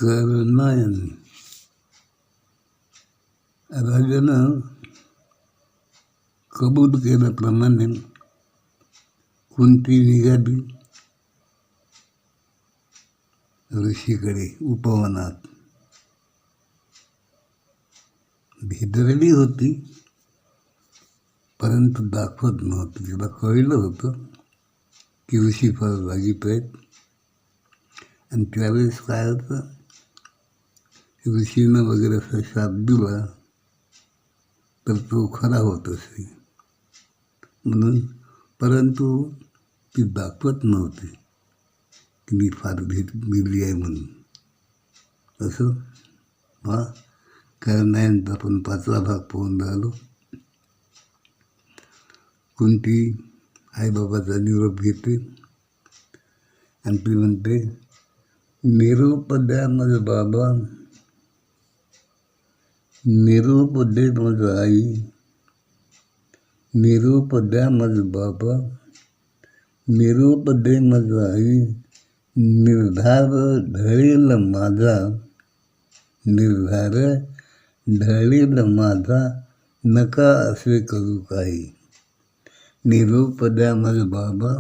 करनायन राजानं कबूल केल्याप्रमाणे कुंती निघाली ऋषीकडे उपवनात. भेदरली होती परंतु दाखवत नव्हती. तिला कळलं होतं की ऋषी फार रागीत आहेत. आणि त्यावेळेस काय होतं, ऋषीनं वगैरे असा शाप दिला तर तो खरा होत असे म्हणून. परंतु ती दाखवत नव्हती की मी फार भेदली आहे म्हणून. असं करणाऱ्यांचा आपण 5वा भाग पाहून राहिलो. कुंती आईबाबाचा निरोप घेते आणि ती म्हणते, निरोप द्या माझ बाबा, निरोप दे माझ आई, निरोप द्या माझ बाबा, निरोप दे माझ आई, निर्धार ढळेल माझा, निर्धार ढळेल माझा, नका असे करू काही. निरोप द्या माझ बाबा,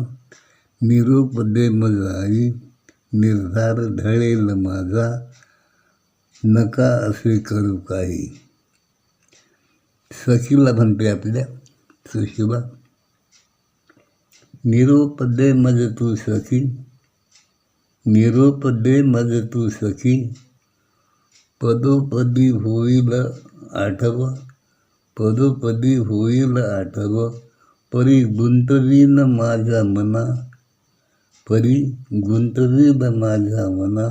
निरोप दे माझ आई, निर्धार ढळेल माझा, नका असे करू काही. सखीला म्हणते आपल्या सखीला, निरोप दे मज तू सखी, निरोप दे मज तू सखी, पदोपदी होईल आठव, पदोपदी होईल आठव, परी गुंतवीन माझ्या मना, परी गुंतवीन माझ्या मना,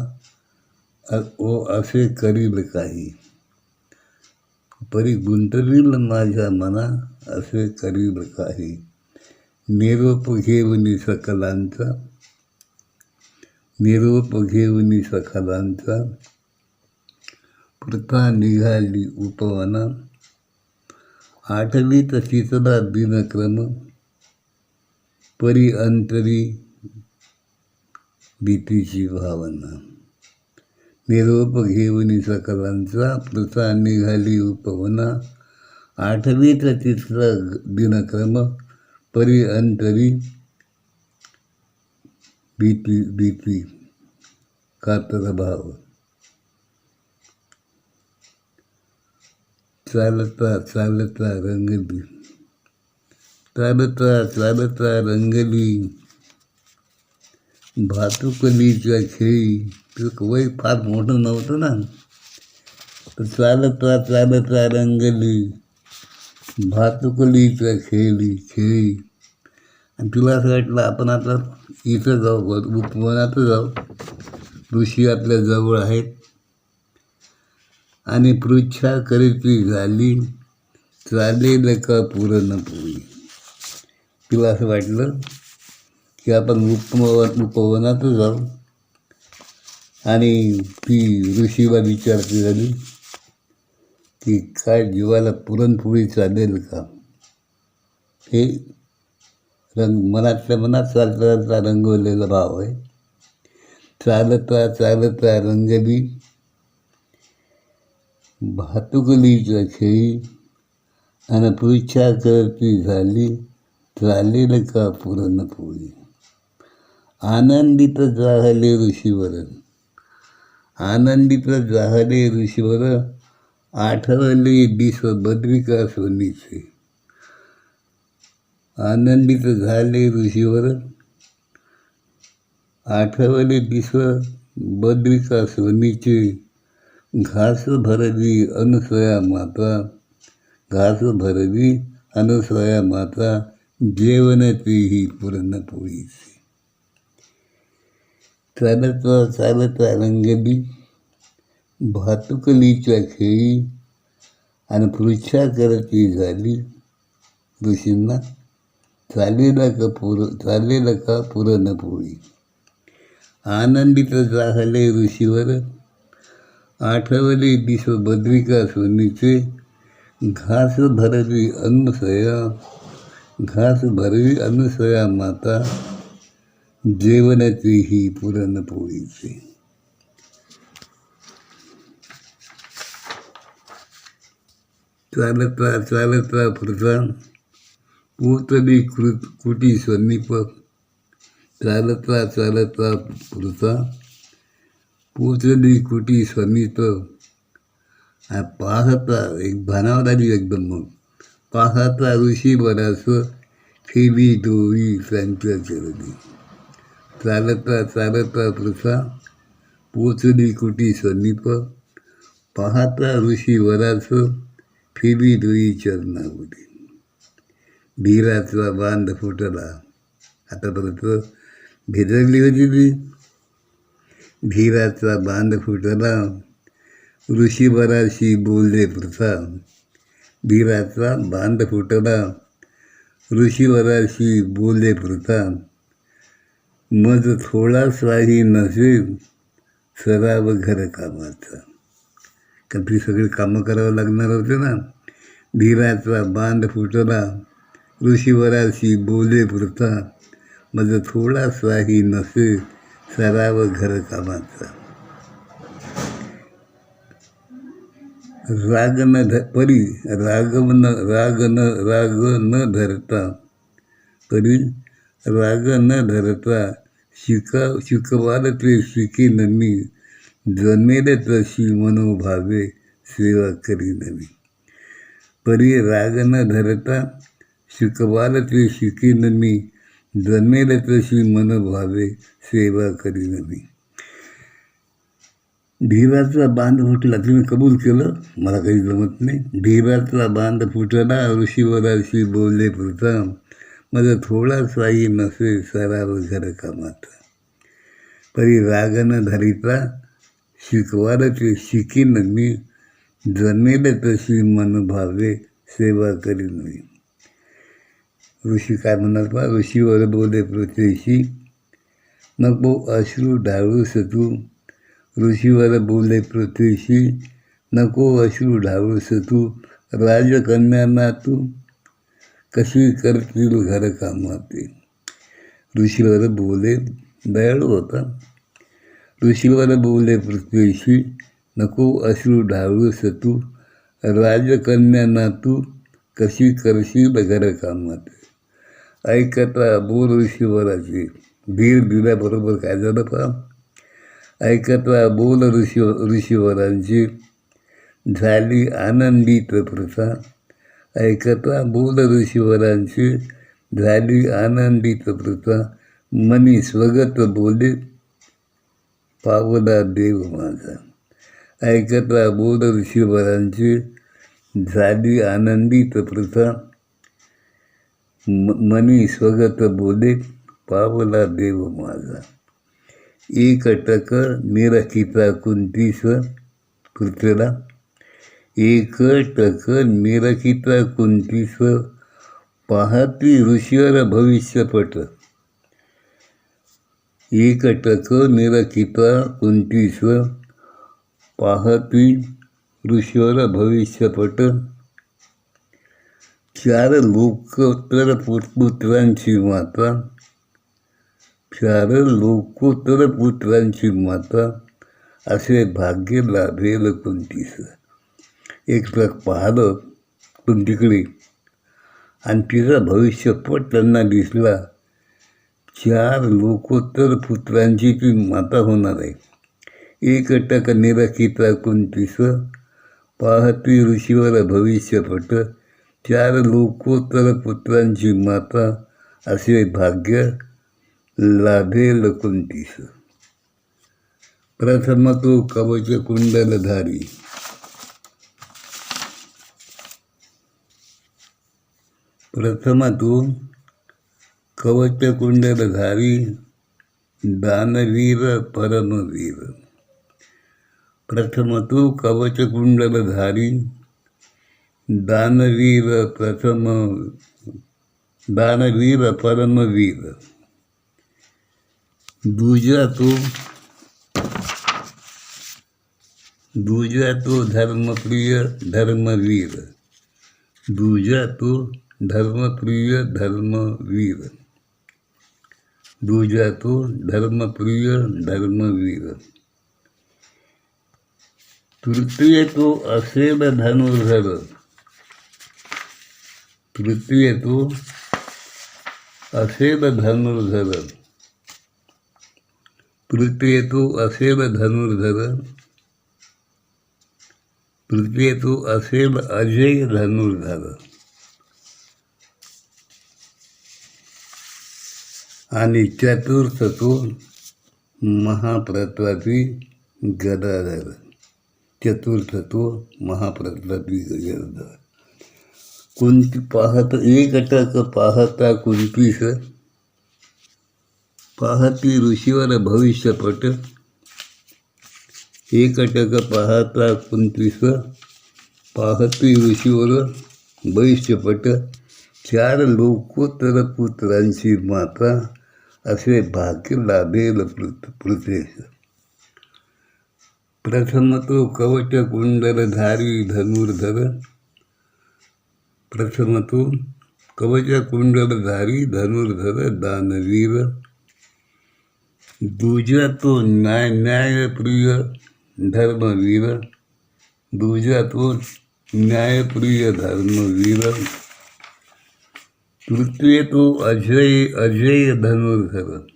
ओ असे करील काही. परी गुंतवील माझ्या मना, असे करील काही. निरोप घेऊनी सकलांचा, निरोप घेऊनी सकलांचा, प्रथा निघाली उपवना, आठवीत तिसरा दिनक्रम, परी अंतरी भीतीची भावना. निरोप घेऊनी सकलांचा, प्रथा निघाली उपवना, आठवीत तिसरा दिनक्रम, परी अंतरी भीती कातर भाव. चालता चालता रंगली, चालता चालता रंगली, भातुकलीच्या खेळी. तिचं वय फार मोठं नव्हतं ना. तर चालता चालता रंगली, भातुकलीच्या खेळी. आणि तुला असं वाटलं आपण आता इथं जाऊ, उपवनात जाऊ, ऋषी आपल्या जवळ आहेत. आणि पृच्छा करीती झाली, चालेल का पुरणपोळी. तिला असं वाटलं की आपण उपवनात जाऊ. आणि ती ऋषीला विचारती झाली की काय जीवाला पुरणपोळी चालेल का. हे मनातल्या मनात चालता रंगवलेला भाव आहे. चालता चालता रंगली, भातुकलीच्या खेळी, आणि पृच्छा करती झाली, चालेल का पुरणपोळी. आनंदित जाहले ऋषीवर, आनंदित जाहले ऋषीवर, आठवले दिस बद्रिका सोनीचे. आनंदित झाले ऋषीवर, आठवले दिस बद्रिका सोनीचे. घास भरली अनुसया माता, घास भरली अनुसया माता, जेवण तेही पुरणपोळीचे. चालता चालता रंगली, भातुकलीच्या खेळी, आणि पृच्छा करती झाली ऋषींना, चालेल का पुरणपोळी. आनंदित जाहले ऋषीवर, आठवले दिस बद्रिका सोनीचे. घास भरली अनुसया, घास भरली अनुसया माता, जेवण तेही पुरणपोळीचे. चालत पुढचा पोचली कुटी सन्नीप. चालत पुढचा पोचली कुटी सन्नीप. पाहता एक भानावर आली एकदम. मग पाहता ऋषी बरास ठेवी डोळी त्यांच्या चरणी. चालत पुढचा पोचली कुटी सन्नीप. पाहता ऋषी वरास ठेवी डोळी चरणावरी. धीराचा बांध फुटला. आतापर्यंत भेदरली होती ती. धीराचा बांध फुटला. ऋषी बराशी बोलले प्रथा. धीराचा बांध फुटला. ऋषी बराशी बोलले प्रथा. मज थोडासाही नसे सराव घर कामाचा. कारण ती सगळी कामं करावं लागणार होते ना. धीराचा बांध फुटला. ऋषीवराशी बोले प्रथा. मज थोडासाही नसे सराव घर कामाचा. राग न धरता परी राग न धरता शिकवाल ते शिकेन मी. जमेल तशी मनोभावे सेवा करीन मी. परी राग न धरता शिकवाल ते शिकेन मी. जमेल तशी मनोभावे सेवा करीन मी. धीराचा बांध फुटला. तुम्ही कबूल केलं, मला काही जमत नाही. धीराचा बांध फुटला. ऋषीवराशी बोलले प्रथा. माझा थोडासाही नसे सराव घर कामाचा. परी राग न धरिता शिकवाल ते शिकीन मी. जमेल तशी मनभावे सेवा करीन मी. ऋषी काय म्हणाल पा. ऋषीवर बोले प्रथेशी नको अश्रू ढाळूस तू. ऋषीवर बोले प्रथेशी नको अश्रू ढाळूस तू. राजकन्यांना तू कशी करतील घर कामाते. ऋषीवर बोले, दयाळू होता. ऋषीवर बोले पृथ्वीशी नको अश्रू ढाळूस तू. राजकन्यांना तू कशी करशील घर कामाते. ऐकता बोल ऋषीवराची. धीर दिल्याबरोबर काय झालं पहा. ऐकता बोल ऋषीवरांची झाली आनंदित प्रथा. ऐकता बोल ऋषीवरांची झाली आनंदित प्रथा. मनी स्वगत बोले पावला देव माझा. ऐकता बोल ऋषीवरांची झाली आनंदित प्रथा. मनी स्वगत बोले पावला देव माझा. एकटक निरखिता कुंतीस कृतीला. एकटक निरखिता कुंतीस पाहती ऋषीवर भविष्यपट. एकटक निरखिता कुंतीस पाहती ऋषीवर भविष्यपट. चार लोकोत्तर पुत्रांची माता. चार लोकोत्तर पुत्रांची माता. असे भाग्य लाभेल कुंतीस. एक ट्रक पाहिलं कुंतीकडे आणि तिचा भविष्यपट त्यांना दिसला. चार लोकोत्तर पुत्रांची ती माता होणार आहे. एकटक निरखिता कुंतीस पाहती ऋषीवर भविष्यपट. चार लोकोत्तर पुत्रांची माता. असे भाग्य लाभेल कुंतीस. प्रथम तो कवच कुंडलधारी. प्रथम तो कवच कुंडलधारी. दानवीर परमवीर. प्रथम तो कवच कुंडलधारी. दानवीर परमवीर. दूजा तो धर्मप्रिय धर्मवीर. दूजा तो धर्मप्रिय धर्मवीर. दूजा तो धर्मप्रिय धर्मवीर. तृतीय तो असेल धनुर्धर. तृतीय तू असेल धनुर्धर. तृतीय तू असेल धनुर्धर. तृतीय तू असेल अजय धनुर्धर. आणि चतुर्थ तू महाप्रतापी गदाधर. चतुर्थ तो महाप्रतापी गदाधर. कुंती पाहत एकटक पाहता कुंतीस. पाहती ऋषीवर भविष्यपट. एकटक पाहता कुंतीस. पाहती ऋषीवर भविष्यपट. चार लोकोत्तर पुत्रांची माता. असे भाग्य लाभेल पृथेश. प्रथम तो कवच कुंडलधारी धनुर्धर. प्रथम तो कवच कुंडलधारी धनुर्धर दानवीर. दुजा तो न्यायप्रिय धर्मवीर. दुजा तो न्यायप्रिय धर्मवीर. तृतीय तो अजय धनुर्धर.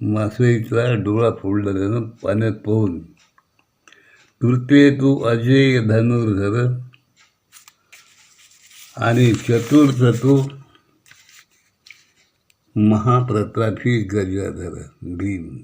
मासळीचा डोळा फोडला त्यानं पाण्यात पोहून. तृतीय तो अजय धनुर्धर. आणि चतुर्थ तो महाप्रतापी गजाधर भीम.